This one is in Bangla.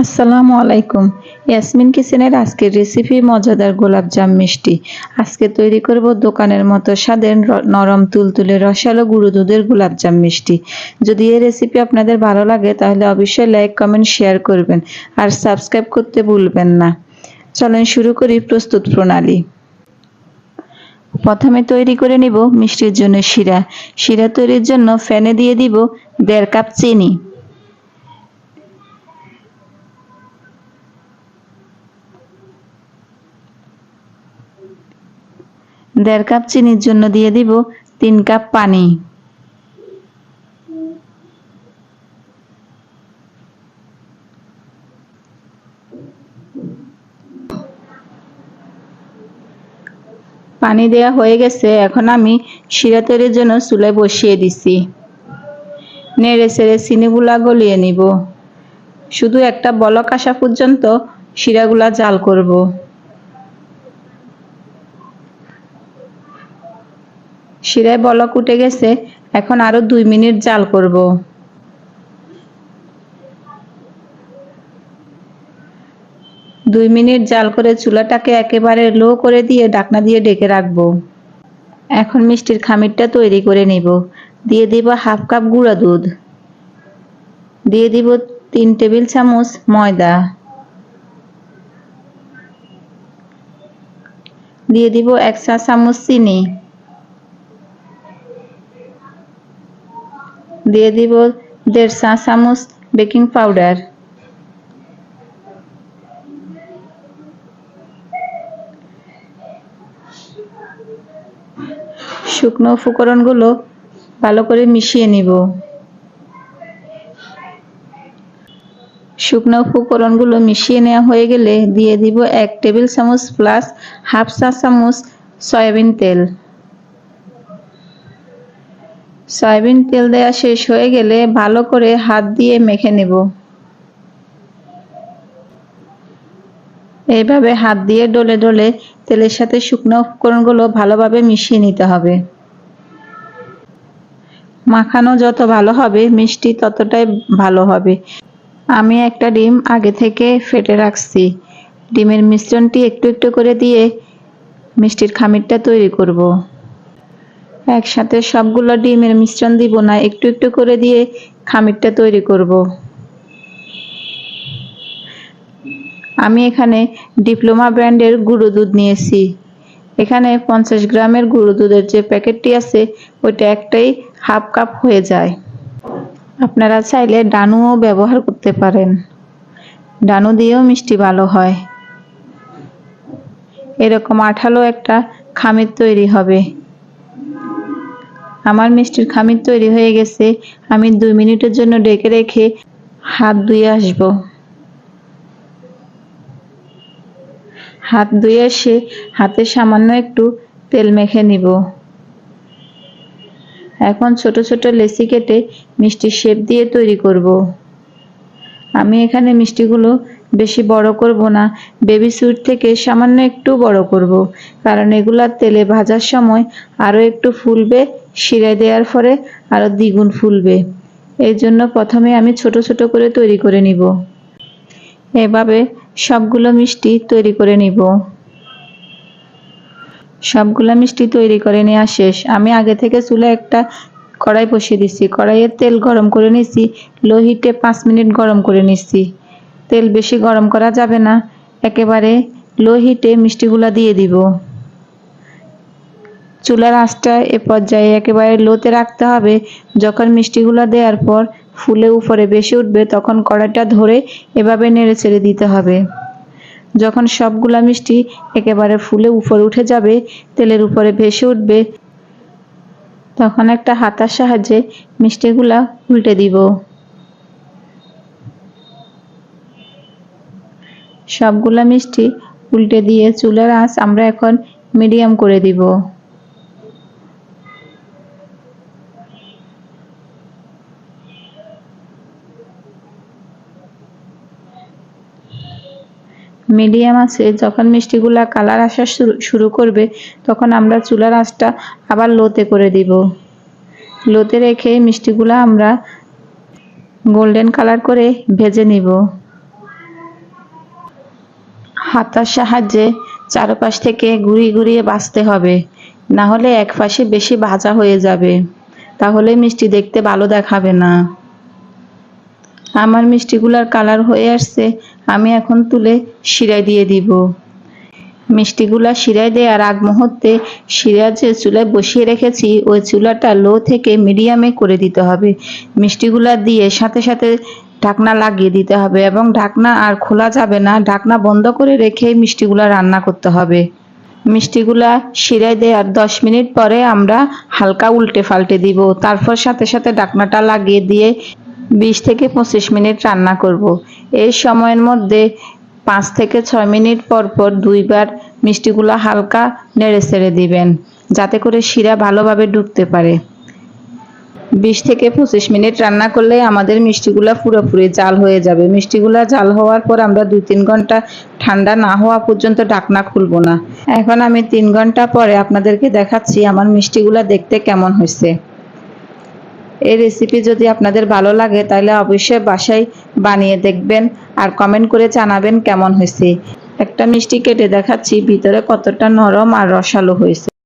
আসসালামু আলাইকুম। ইয়াসমিন কিচেনের আজকের রেসিপি মজাদার গোলাপজাম মিষ্টি। আজকে তৈরি করব দোকানের মতো স্বাদের নরম তুলতুলে রসালো গুঁড়ো দুধের গোলাপজাম মিষ্টি। যদি এই রেসিপি আপনাদের ভালো লাগে তাহলে অবশ্যই লাইক কমেন্ট শেয়ার করবেন আর সাবস্ক্রাইব করতে ভুলবেন না। চলেন শুরু করি প্রস্তুত প্রণালী। প্রথমে তৈরি করে নিব মিষ্টির জন্য শিরা। শিরা তৈরির জন্য ফ্যানে দিয়ে দিব 1.5 কাপ চিনি। দেড় কাপ চিনির জন্য দিয়ে দিব 3 কাপ পানি। পানি দেয়া হয়ে গেছে, এখন আমি শিরা তৈরির জন্য চুলায় বসিয়ে দিছি। নেড়ে চেড়ে চিনিগুলা গলিয়ে নিব। শুধু একটা বলক আসা পর্যন্ত শিরাগুলা জাল করব। শিরায় বলক উঠে গেছে, এখন আরো 2 মিনিট জাল করব। 2 মিনিট জাল করে চুলাটাকে একেবারে লো করে দিয়ে ঢাকনা দিয়ে ঢেকে রাখবো। এখন মিষ্টির খামিরটা তৈরি করে নিব। দিয়ে দিব 1/2 কাপ গুঁড়া দুধ। দিয়ে দিব 3 টেবিল চামচ ময়দা। দিয়ে দিব 1 চা চামচ চিনি। দিয়ে দিব 1.5 চা চামচ বেকিং পাউডার। শুকনো উপকরণগুলো ভালো করে মিশিয়ে নিব। শুকনো উপকরণগুলো মিশিয়ে নেওয়া হয়ে গেলে দিয়ে দিব 1 টেবিল চামচ প্লাস 1/2 চা চামচ সয়াবিন তেল। সয়াবিন তেল দেওয়া শেষ হয়ে গেলে ভালো করে হাত দিয়ে মেখে নেব। এইভাবে হাত দিয়ে ডলে ডলে তেলের সাথে শুকনো উপকরণগুলো ভালোভাবে মিশিয়ে নিতে হবে। মাখানো যত ভালো হবে মিষ্টি ততটাই ভালো হবে। আমি একটা ডিম আগে থেকে ফেটে রাখছি। ডিমের মিশ্রণটি একটু একটু করে দিয়ে মিষ্টির খামিরটা তৈরি করব। একসাথে সবগুলো ডিমের মিশ্রণ দিব না, একটু একটু করে দিয়ে খামিরটা তৈরি করব। আমি এখানে ডিপ্লোমা ব্র্যান্ডের গুঁড়ো দুধ নিয়েছি। এখানে 50 গ্রামের গুঁড়ো দুধের যে প্যাকেটটি আছে ওইটা একটাই 1/2 কাপ হয়ে যায়। আপনারা চাইলে ডানুও ব্যবহার করতে পারেন, ডানু দিয়েও মিষ্টি ভালো হয়। এরকম আঠালো একটা খামির তৈরি হবে। আমার মিষ্টির খামির তৈরি হয়ে গেছে। আমি 2 মিনিটের জন্য ঢেকে রেখে হাত ধুয়ে আসব। হাত ধুয়ে এসে হাতে সামান্য একটু তেল মেখে নিব। এখন ছোট ছোট লেচি কেটে মিষ্টির শেপ দিয়ে তৈরি করব। আমি এখানে মিষ্টিগুলো বেশি বড় করব না, বেবি সুইট থেকে সামান্য একটু বড় করব, কারণ এগুলা তেলে ভাজার সময় আরো একটু ফুলবে, শিরায় দেওয়ার পরে আরো দ্বিগুণ ফুলবে। এই জন্য প্রথমে আমি ছোট ছোট করে তৈরি করে নিব। এভাবে সবগুলো মিষ্টি তৈরি করে নিব। সবগুলো মিষ্টি তৈরি করে নেওয়া শেষ। আমি আগে থেকে চুলায় একটা কড়াই বসিয়ে দিচ্ছি। কড়াইয়ে তেল গরম করে নিচ্ছি। লো হিটে 5 মিনিট গরম করে নিচ্ছি। তেল বেশি গরম করা যাবে না, একেবারে লো হিটে মিষ্টিগুলা দিয়ে দিব। চুলার আঁচটা এ পর্যায়ে একেবারে লোতে রাখতে হবে। যখন মিষ্টিগুলা দেওয়ার পর ফুলে উপরে বেশি উঠবে তখন কড়াইটা ধরে এভাবে নেড়ে ছেড়ে দিতে হবে। যখন সবগুলা মিষ্টি একেবারে ফুলে উপরে উঠে যাবে, তেলের উপরে ভেসে উঠবে, তখন একটা হাতার সাহায্যে মিষ্টিগুলা উল্টে দিব। সবগুলা মিষ্টি উল্টে দিয়ে চুলার আঁচ আমরা এখন মিডিয়াম করে দিব। মিডিয়াম আছে যখন মিষ্টিগুলা কালার আসা শুরু করবে তখন আমরা চুলার আঁচটা আবার লোতে করে দিব। লোতে রেখে মিষ্টিগুলা আমরা গোল্ডেন কালার করে ভেজে নিব। হাতার সাহায্যে চারপাশ থেকে ঘুরিয়ে ঘুরিয়ে ভাজতে হবে, না হলে এক পাশে বেশি ভাজা হয়ে যাবে, তাহলে মিষ্টি দেখতে ভালো দেখাবে না। আমার মিষ্টিগুলার কালার হয়ে আসছে, আমি এখন তুলে শিরায় দিয়ে দিব। মিষ্টিগুলা শিরায় দেওয়ার আগ মুহূর্তে শিরা যে চুলায় বসিয়ে রেখেছি ওই চুলাটা লো থেকে মিডিয়ামে করে দিতে হবে। মিষ্টিগুলা দিয়ে সাথে সাথে ঢাকনা লাগিয়ে দিতে হবে এবং ঢাকনা আর খোলা যাবে না, ঢাকনা বন্ধ করে রেখে মিষ্টিগুলা রান্না করতে হবে। মিষ্টিগুলা শিরায় দেওয়ার 10 মিনিট পরে আমরা হালকা উল্টে পাল্টে দিব, তারপর সাথে সাথে ঢাকনাটা লাগিয়ে দিয়ে 20 থেকে 25 মিনিট রান্না করব। এই সময়ের মধ্যে 5 থেকে 6 মিনিট পর পর দুইবার মিষ্টিগুলা হালকা নেড়ে ছেড়ে দিবেন, যাতে করে শিরা ভালোভাবে ঢুকতে পারে। 20 থেকে 25 মিনিট রান্না করলে আমাদের মিষ্টিগুলা পুরোপুরি জাল হয়ে যাবে। মিষ্টিগুলা জাল হওয়ার পর আমরা 2-3 ঘন্টা ঠান্ডা না হওয়া পর্যন্ত ঢাকনা খুলবো না। এখন আমি 3 ঘন্টা পরে আপনাদেরকে দেখাচ্ছি আমার মিষ্টিগুলা দেখতে কেমন হয়েছে। এই রেসিপি যদি আপনাদের ভালো লাগে তাহলে অবশ্যই বাসায় বানিয়ে দেখবেন আর কমেন্ট করে জানাবেন কেমন হয়েছে। একটা মিষ্টি কেটে দেখাচ্ছি ভিতরে কতটা নরম আর রসালো হয়েছে।